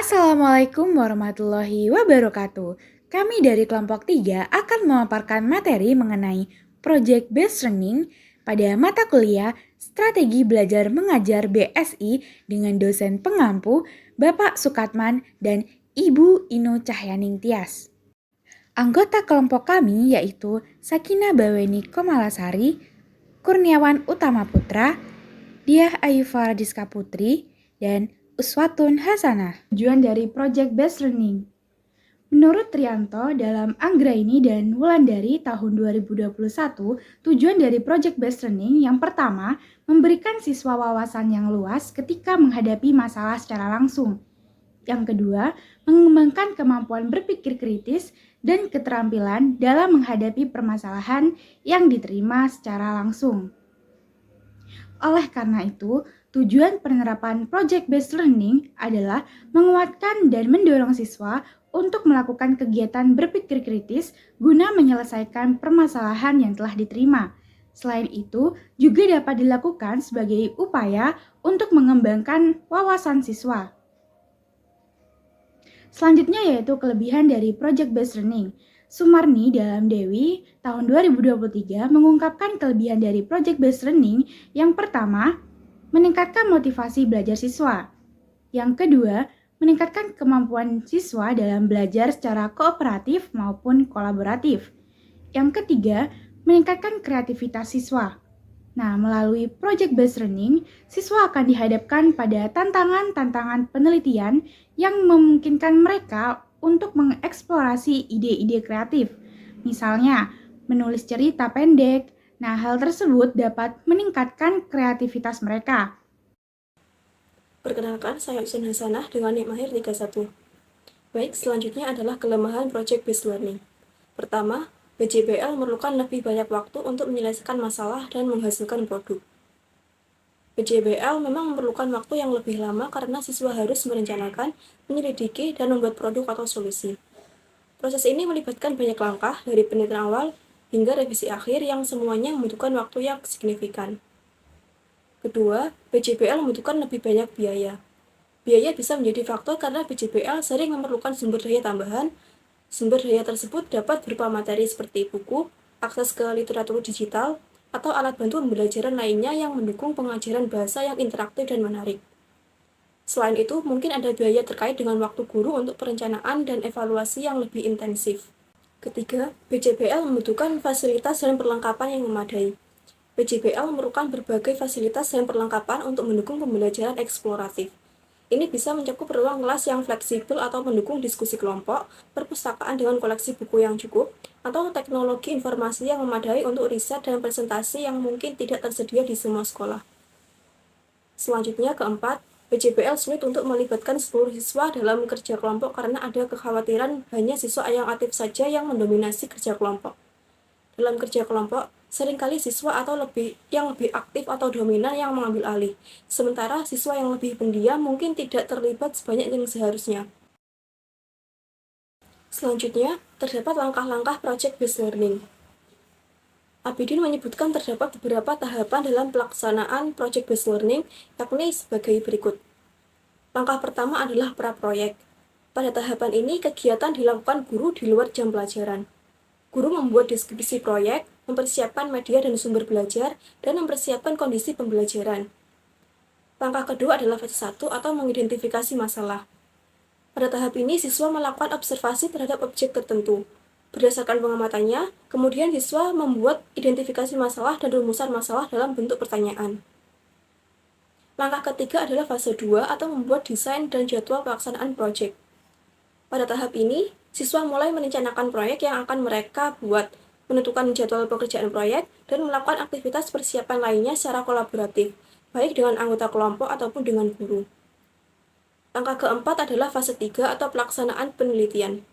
Assalamualaikum warahmatullahi wabarakatuh. Kami dari kelompok 3 akan memaparkan materi mengenai Project Based Learning pada mata kuliah Strategi Belajar Mengajar BSI dengan dosen pengampu Bapak Sukatman dan Ibu Inu Cahyaning Tias. Anggota kelompok kami yaitu Sakina Baweni Komalasari, Kurniawan Utama Putra, Diah Ayufa Radiska Putri, dan Uswatun Hasanah. Tujuan dari Project Based Learning. Menurut Trianto dalam Anggraini dan Wulandari tahun 2021, tujuan dari Project Based Learning yang pertama, memberikan siswa wawasan yang luas ketika menghadapi masalah secara langsung. Yang kedua, mengembangkan kemampuan berpikir kritis dan keterampilan dalam menghadapi permasalahan yang diterima secara langsung. Oleh karena itu, tujuan penerapan Project-Based Learning adalah menguatkan dan mendorong siswa untuk melakukan kegiatan berpikir kritis guna menyelesaikan permasalahan yang telah diterima. Selain itu, juga dapat dilakukan sebagai upaya untuk mengembangkan wawasan siswa. Selanjutnya yaitu kelebihan dari Project-Based Learning. Sumarni dalam Dewi tahun 2023 mengungkapkan kelebihan dari Project-Based Learning. Yang pertama, meningkatkan motivasi belajar siswa. Yang kedua, meningkatkan kemampuan siswa dalam belajar secara kooperatif maupun kolaboratif. Yang ketiga, meningkatkan kreativitas siswa. Nah, melalui Project-Based Learning, siswa akan dihadapkan pada tantangan-tantangan penelitian yang memungkinkan mereka untuk mengeksplorasi ide-ide kreatif. Misalnya, menulis cerita pendek. Nah, hal tersebut dapat meningkatkan kreativitas mereka. Perkenalkan, saya Usun Hasanah dengan NIK Mahir 31. Baik, selanjutnya adalah kelemahan Project Based Learning. Pertama, PJBL memerlukan lebih banyak waktu untuk menyelesaikan masalah dan menghasilkan produk. PJBL memang memerlukan waktu yang lebih lama karena siswa harus merencanakan, menyelidiki, dan membuat produk atau solusi. Proses ini melibatkan banyak langkah dari penelitian awal hingga revisi akhir yang semuanya membutuhkan waktu yang signifikan. Kedua, PJBL membutuhkan lebih banyak biaya. Biaya bisa menjadi faktor karena PJBL sering memerlukan sumber daya tambahan. Sumber daya tersebut dapat berupa materi seperti buku, akses ke literatur digital, atau alat bantu pembelajaran lainnya yang mendukung pengajaran bahasa yang interaktif dan menarik. Selain itu, mungkin ada biaya terkait dengan waktu guru untuk perencanaan dan evaluasi yang lebih intensif. Ketiga, PJBL membutuhkan fasilitas dan perlengkapan yang memadai. PJBL memerlukan berbagai fasilitas dan perlengkapan untuk mendukung pembelajaran eksploratif. Ini bisa mencakup ruang kelas yang fleksibel atau mendukung diskusi kelompok, perpustakaan dengan koleksi buku yang cukup, atau teknologi informasi yang memadai untuk riset dan presentasi yang mungkin tidak tersedia di semua sekolah. Selanjutnya, keempat, PJBL sulit untuk melibatkan seluruh siswa dalam kerja kelompok karena ada kekhawatiran hanya siswa yang aktif saja yang mendominasi kerja kelompok. Dalam kerja kelompok, seringkali siswa yang lebih aktif atau dominan yang mengambil alih, sementara siswa yang lebih pendiam mungkin tidak terlibat sebanyak yang seharusnya. Selanjutnya, terdapat langkah-langkah Project-Based Learning. Abidin menyebutkan terdapat beberapa tahapan dalam pelaksanaan Project-Based Learning, yakni sebagai berikut. Langkah pertama adalah pra-proyek. Pada tahapan ini, kegiatan dilakukan guru di luar jam pelajaran. Guru membuat deskripsi proyek, mempersiapkan media dan sumber belajar, dan mempersiapkan kondisi pembelajaran. Langkah kedua adalah fase 1 atau mengidentifikasi masalah. Pada tahap ini, siswa melakukan observasi terhadap objek tertentu. Berdasarkan pengamatannya, kemudian siswa membuat identifikasi masalah dan rumusan masalah dalam bentuk pertanyaan. Langkah ketiga adalah fase 2 atau membuat desain dan jadwal pelaksanaan proyek. Pada tahap ini, siswa mulai merencanakan proyek yang akan mereka buat, menentukan jadwal pekerjaan proyek, dan melakukan aktivitas persiapan lainnya secara kolaboratif, baik dengan anggota kelompok ataupun dengan guru. Langkah keempat adalah fase 3 atau pelaksanaan penelitian.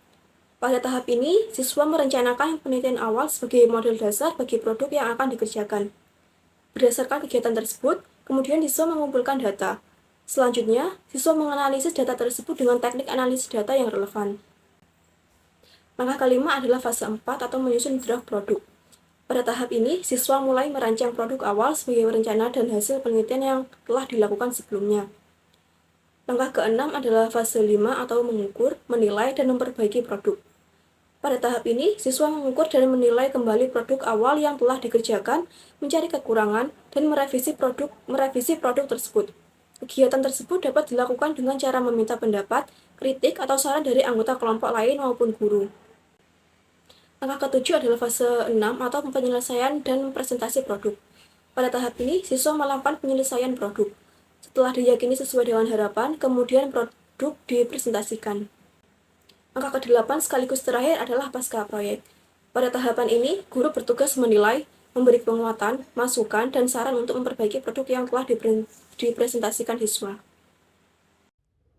Pada tahap ini, siswa merencanakan penelitian awal sebagai model dasar bagi produk yang akan dikerjakan. Berdasarkan kegiatan tersebut, kemudian siswa mengumpulkan data. Selanjutnya, siswa menganalisis data tersebut dengan teknik analisis data yang relevan. Langkah kelima adalah fase 4 atau menyusun draft produk. Pada tahap ini, siswa mulai merancang produk awal sebagai rencana dan hasil penelitian yang telah dilakukan sebelumnya. Langkah keenam adalah fase 5 atau mengukur, menilai, dan memperbaiki produk. Pada tahap ini, siswa mengukur dan menilai kembali produk awal yang telah dikerjakan, mencari kekurangan, dan merevisi produk tersebut. Kegiatan tersebut dapat dilakukan dengan cara meminta pendapat, kritik, atau saran dari anggota kelompok lain maupun guru. Langkah ketujuh adalah fase 6 atau penyelesaian dan presentasi produk. Pada tahap ini, siswa melakukan penyelesaian produk. Setelah diyakini sesuai dengan harapan, kemudian produk dipresentasikan. Langkah ke-8 sekaligus terakhir adalah pasca proyek. Pada tahapan ini, guru bertugas menilai, memberi penguatan, masukan, dan saran untuk memperbaiki produk yang telah dipresentasikan siswa.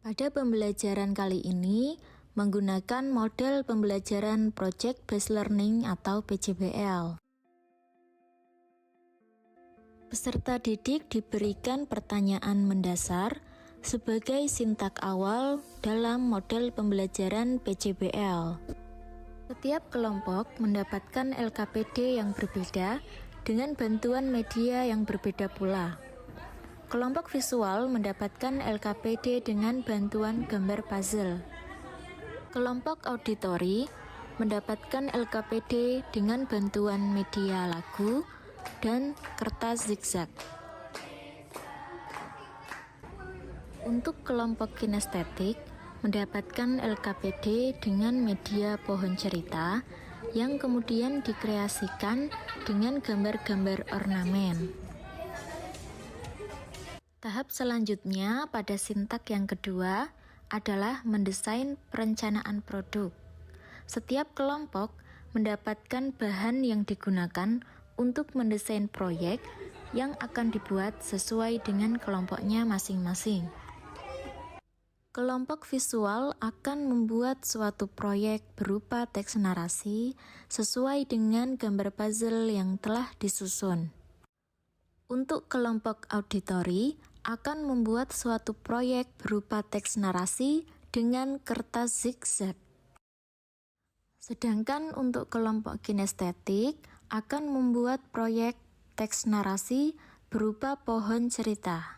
Pada pembelajaran kali ini, menggunakan model pembelajaran Project Based Learning atau PJBL. Peserta didik diberikan pertanyaan mendasar sebagai sintak awal dalam model pembelajaran PJBL. Setiap kelompok mendapatkan LKPD yang berbeda dengan bantuan media yang berbeda pula. Kelompok visual mendapatkan LKPD dengan bantuan gambar puzzle. Kelompok auditori mendapatkan LKPD dengan bantuan media lagu dan kertas zigzag. Untuk kelompok kinestetik mendapatkan LKPD dengan media pohon cerita yang kemudian dikreasikan dengan gambar-gambar ornamen. Tahap selanjutnya pada sintak yang kedua adalah mendesain perencanaan produk. Setiap kelompok mendapatkan bahan yang digunakan untuk mendesain proyek yang akan dibuat sesuai dengan kelompoknya masing-masing. Kelompok visual akan membuat suatu proyek berupa teks narasi sesuai dengan gambar puzzle yang telah disusun. Untuk kelompok auditori akan membuat suatu proyek berupa teks narasi dengan kertas zigzag. Sedangkan untuk kelompok kinestetik akan membuat proyek teks narasi berupa pohon cerita.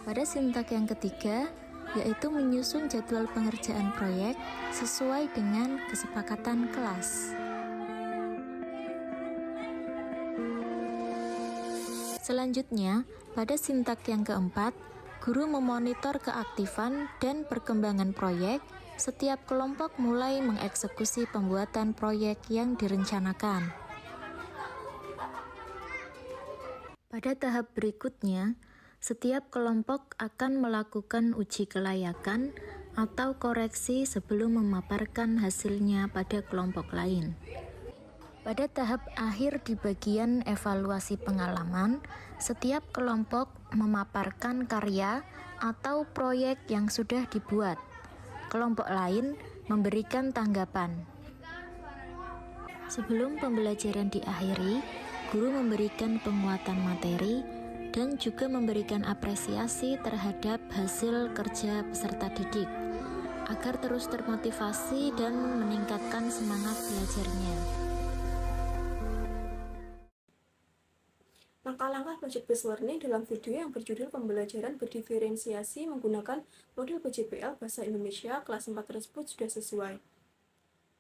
Pada sintak yang ketiga, yaitu menyusun jadwal pengerjaan proyek sesuai dengan kesepakatan kelas. Selanjutnya, pada sintak yang keempat, guru memonitor keaktifan dan perkembangan proyek. Setiap kelompok mulai mengeksekusi pembuatan proyek yang direncanakan. Pada tahap berikutnya, setiap kelompok akan melakukan uji kelayakan atau koreksi sebelum memaparkan hasilnya pada kelompok lain. Pada tahap akhir di bagian evaluasi pengalaman, setiap kelompok memaparkan karya atau proyek yang sudah dibuat. Kelompok lain memberikan tanggapan. Sebelum pembelajaran diakhiri, guru memberikan penguatan materi dan juga memberikan apresiasi terhadap hasil kerja peserta didik agar terus termotivasi dan meningkatkan semangat belajarnya. Langkah-langkah Project Based Learning dalam video yang berjudul Pembelajaran Berdiferensiasi menggunakan model PJBL Bahasa Indonesia kelas 4 tersebut sudah sesuai.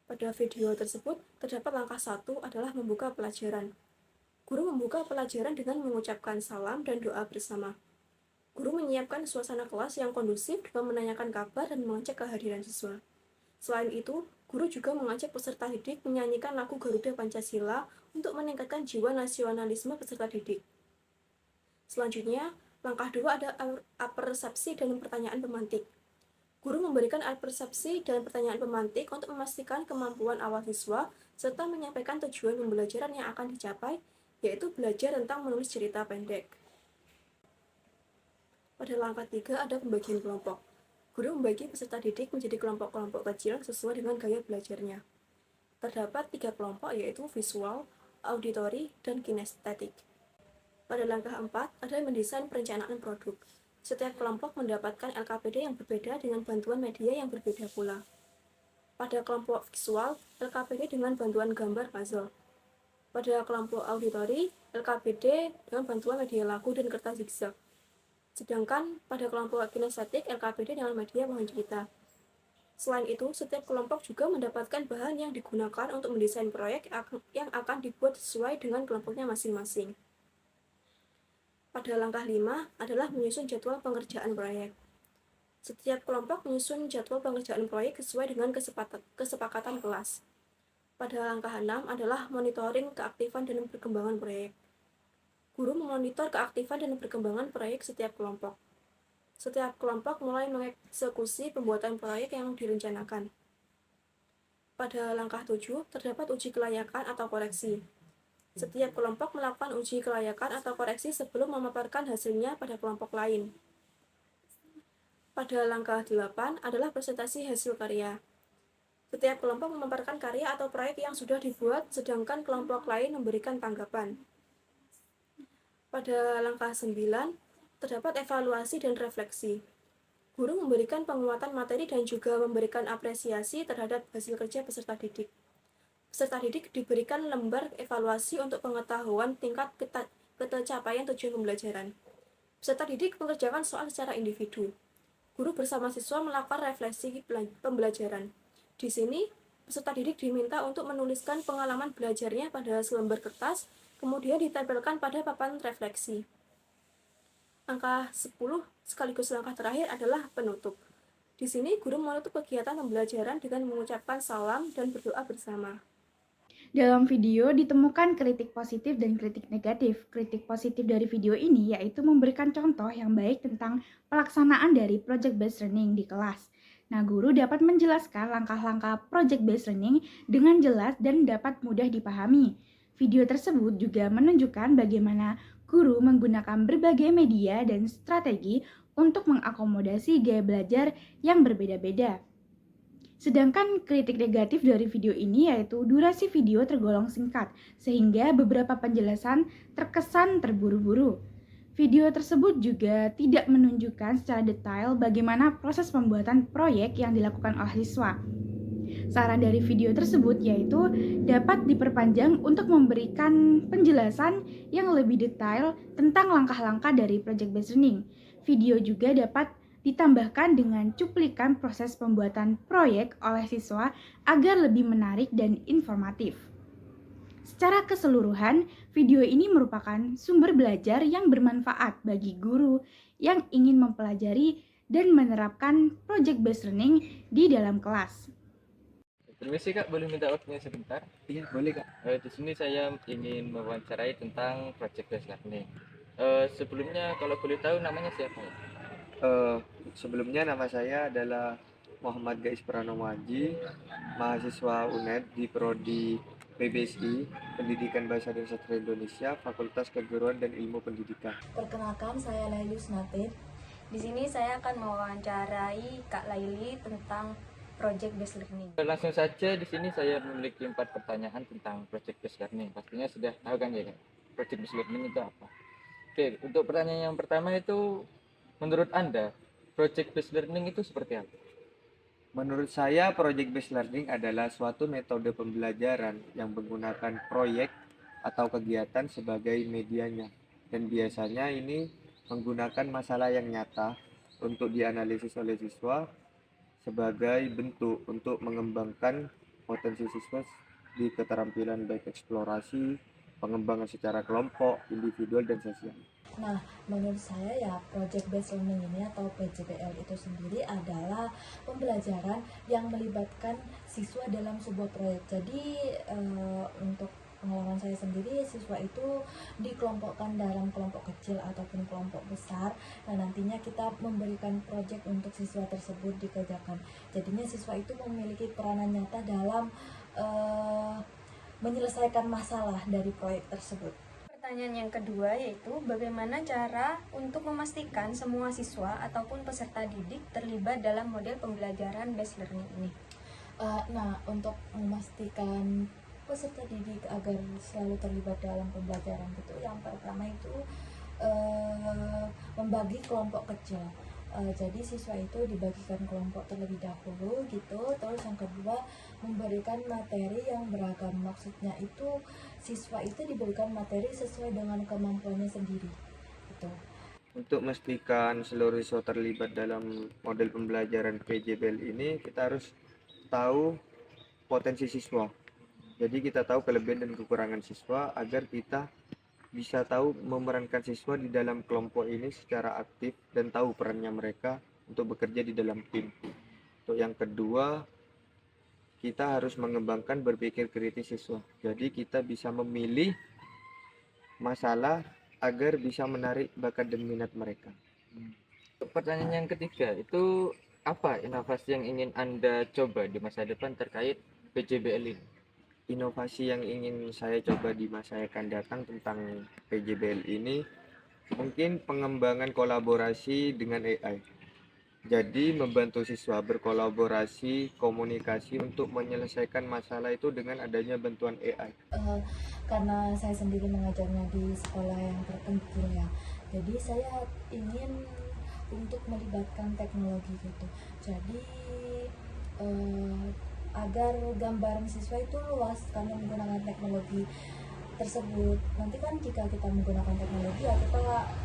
Pada video tersebut, terdapat langkah 1 adalah membuka pelajaran. Guru membuka pelajaran dengan mengucapkan salam dan doa bersama. Guru menyiapkan suasana kelas yang kondusif dengan menanyakan kabar dan mengecek kehadiran siswa. Selain itu, guru juga mengajak peserta didik menyanyikan lagu Garuda Pancasila untuk meningkatkan jiwa nasionalisme peserta didik. Selanjutnya, langkah 2 ada apersepsi dan pertanyaan pemantik. Guru memberikan apersepsi dan pertanyaan pemantik untuk memastikan kemampuan awal siswa serta menyampaikan tujuan pembelajaran yang akan dicapai, yaitu belajar tentang menulis cerita pendek. Pada langkah 3 ada pembagian kelompok. Guru membagi peserta didik menjadi kelompok-kelompok kecil sesuai dengan gaya belajarnya. Terdapat 3 kelompok yaitu visual, auditori, dan kinestetik. Pada langkah 4 ada mendesain perencanaan produk. Setiap kelompok mendapatkan LKPD yang berbeda dengan bantuan media yang berbeda pula. Pada kelompok visual, LKPD dengan bantuan gambar puzzle. Pada kelompok auditori, LKPD dengan bantuan media lagu dan kertas zigzag. Sedangkan pada kelompok kinestetik, LKPD dengan media pohon cerita. Selain itu, setiap kelompok juga mendapatkan bahan yang digunakan untuk mendesain proyek yang akan dibuat sesuai dengan kelompoknya masing-masing. Pada langkah 5 adalah menyusun jadwal pengerjaan proyek. Setiap kelompok menyusun jadwal pengerjaan proyek sesuai dengan kesepakatan kelas. Pada langkah 6 adalah monitoring keaktifan dan perkembangan proyek. Guru memonitor keaktifan dan perkembangan proyek setiap kelompok. Setiap kelompok mulai mengeksekusi pembuatan proyek yang direncanakan. Pada langkah 7 terdapat uji kelayakan atau koreksi. Setiap kelompok melakukan uji kelayakan atau koreksi sebelum memaparkan hasilnya pada kelompok lain. Pada langkah 8 adalah presentasi hasil karya. Setiap kelompok memaparkan karya atau proyek yang sudah dibuat, sedangkan kelompok lain memberikan tanggapan. Pada langkah 9, terdapat evaluasi dan refleksi. Guru memberikan penguatan materi dan juga memberikan apresiasi terhadap hasil kerja peserta didik. Peserta didik diberikan lembar evaluasi untuk pengetahuan tingkat kecapaian tujuan pembelajaran. Peserta didik mengerjakan soal secara individu. Guru bersama siswa melakukan refleksi pembelajaran. Di sini, peserta didik diminta untuk menuliskan pengalaman belajarnya pada selembar kertas, kemudian ditempelkan pada papan refleksi. Angka 10 sekaligus langkah terakhir adalah penutup. Di sini, guru menutup kegiatan pembelajaran dengan mengucapkan salam dan berdoa bersama. Dalam video ditemukan kritik positif dan kritik negatif. Kritik positif dari video ini yaitu memberikan contoh yang baik tentang pelaksanaan dari project based learning di kelas. Nah, guru dapat menjelaskan langkah-langkah project based learning dengan jelas dan dapat mudah dipahami. Video tersebut juga menunjukkan bagaimana guru menggunakan berbagai media dan strategi untuk mengakomodasi gaya belajar yang berbeda-beda. Sedangkan kritik negatif dari video ini yaitu durasi video tergolong singkat, sehingga beberapa penjelasan terkesan terburu-buru. Video tersebut juga tidak menunjukkan secara detail bagaimana proses pembuatan proyek yang dilakukan oleh siswa. Saran dari video tersebut yaitu dapat diperpanjang untuk memberikan penjelasan yang lebih detail tentang langkah-langkah dari project based learning. Video juga dapat ditambahkan dengan cuplikan proses pembuatan proyek oleh siswa agar lebih menarik dan informatif. Secara keseluruhan, video ini merupakan sumber belajar yang bermanfaat bagi guru yang ingin mempelajari dan menerapkan project based learning di dalam kelas. Permisi Kak, boleh minta waktunya sebentar? Iya, boleh Kak. Di sini saya ingin mewawancarai tentang project based learning. Sebelumnya kalau boleh tahu namanya siapa ya? Sebelumnya nama saya adalah Muhammad Gais Pranowo Aji, mahasiswa UNED di Prodi PBSI, Pendidikan Bahasa dan Sastra Indonesia, Fakultas Keguruan dan Ilmu Pendidikan. Perkenalkan, saya Lailus Natif. Di sini saya akan mewawancarai Kak Laili tentang project based learning. Langsung saja di sini saya memiliki 4 pertanyaan tentang project based learning. Pastinya sudah tahu kan ya Kak? Project based learning itu apa? Oke, untuk pertanyaan yang pertama itu, menurut Anda, project based learning itu seperti apa? Menurut saya, project based learning adalah suatu metode pembelajaran yang menggunakan proyek atau kegiatan sebagai medianya. Dan biasanya ini menggunakan masalah yang nyata untuk dianalisis oleh siswa sebagai bentuk untuk mengembangkan potensi siswa di keterampilan baik eksplorasi, pengembangan secara kelompok, individual, dan sosial. Nah, menurut saya ya project based learning ini atau PJBL itu sendiri adalah pembelajaran yang melibatkan siswa dalam sebuah proyek. Jadi untuk pengalaman saya sendiri, siswa itu dikelompokkan dalam kelompok kecil ataupun kelompok besar. Nah, nantinya kita memberikan proyek untuk siswa tersebut dikerjakan. Jadinya siswa itu memiliki peranan nyata dalam menyelesaikan masalah dari proyek tersebut. Pertanyaan yang kedua yaitu bagaimana cara untuk memastikan semua siswa ataupun peserta didik terlibat dalam model pembelajaran based learning ini? Nah, untuk memastikan peserta didik agar selalu terlibat dalam pembelajaran itu, yang pertama itu membagi kelompok kecil. Jadi siswa itu dibagikan kelompok terlebih dahulu gitu. Terus yang kedua memberikan materi yang beragam. Maksudnya itu siswa itu diberikan materi sesuai dengan kemampuannya sendiri gitu. Untuk memastikan seluruh siswa terlibat dalam model pembelajaran PJBL ini, kita harus tahu potensi siswa. Jadi kita tahu kelebihan dan kekurangan siswa agar kita bisa tahu memerankan siswa di dalam kelompok ini secara aktif dan tahu perannya mereka untuk bekerja di dalam tim. Untuk yang kedua, kita harus mengembangkan berpikir kritis siswa. Jadi kita bisa memilih masalah agar bisa menarik bakat dan minat mereka. Untuk pertanyaan yang ketiga, itu apa inovasi yang ingin Anda coba di masa depan terkait PJBL ini? Inovasi yang ingin saya coba di masa yang akan datang tentang PJBL ini mungkin pengembangan kolaborasi dengan AI. Jadi membantu siswa berkolaborasi, komunikasi untuk menyelesaikan masalah itu dengan adanya bantuan AI. Karena saya sendiri mengajarnya di sekolah yang terpencil ya, jadi saya ingin untuk melibatkan teknologi gitu. Jadi agar gambaran siswa itu luas karena menggunakan teknologi tersebut. Nanti kan jika kita menggunakan teknologi ya kita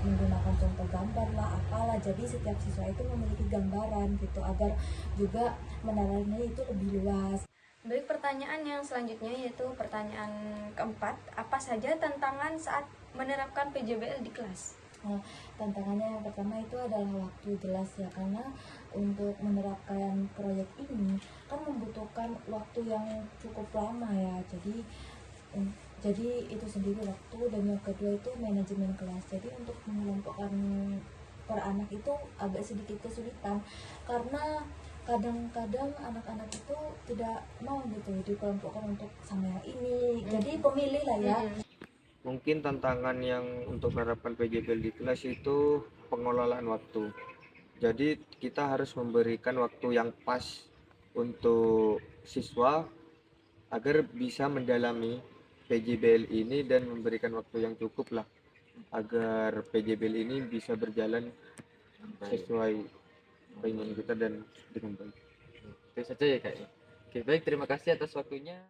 menggunakan contoh gambar lah apalah, jadi setiap siswa itu memiliki gambaran gitu agar juga menalarnya itu lebih luas. Baik, pertanyaan yang selanjutnya yaitu pertanyaan keempat, apa saja tantangan saat menerapkan PJBL di kelas? Tantangannya yang pertama itu adalah waktu, jelas ya, karena untuk menerapkan proyek ini kan membutuhkan waktu yang cukup lama ya, jadi itu sendiri waktu. Dan yang kedua itu manajemen kelas, jadi untuk mengelompokkan per anak itu agak sedikit kesulitan karena kadang-kadang anak-anak itu tidak mau gitu dikelompokkan untuk sama yang ini, jadi pemilih lah ya. Mungkin tantangan yang untuk menerapkan PJBL di kelas itu pengelolaan waktu. Jadi kita harus memberikan waktu yang pas untuk siswa agar bisa mendalami PJBL ini dan memberikan waktu yang cukup lah agar PJBL ini bisa berjalan sesuai keinginan kita dan dengan baik. Itu saja ya kak. Oke, baik, terima kasih atas waktunya.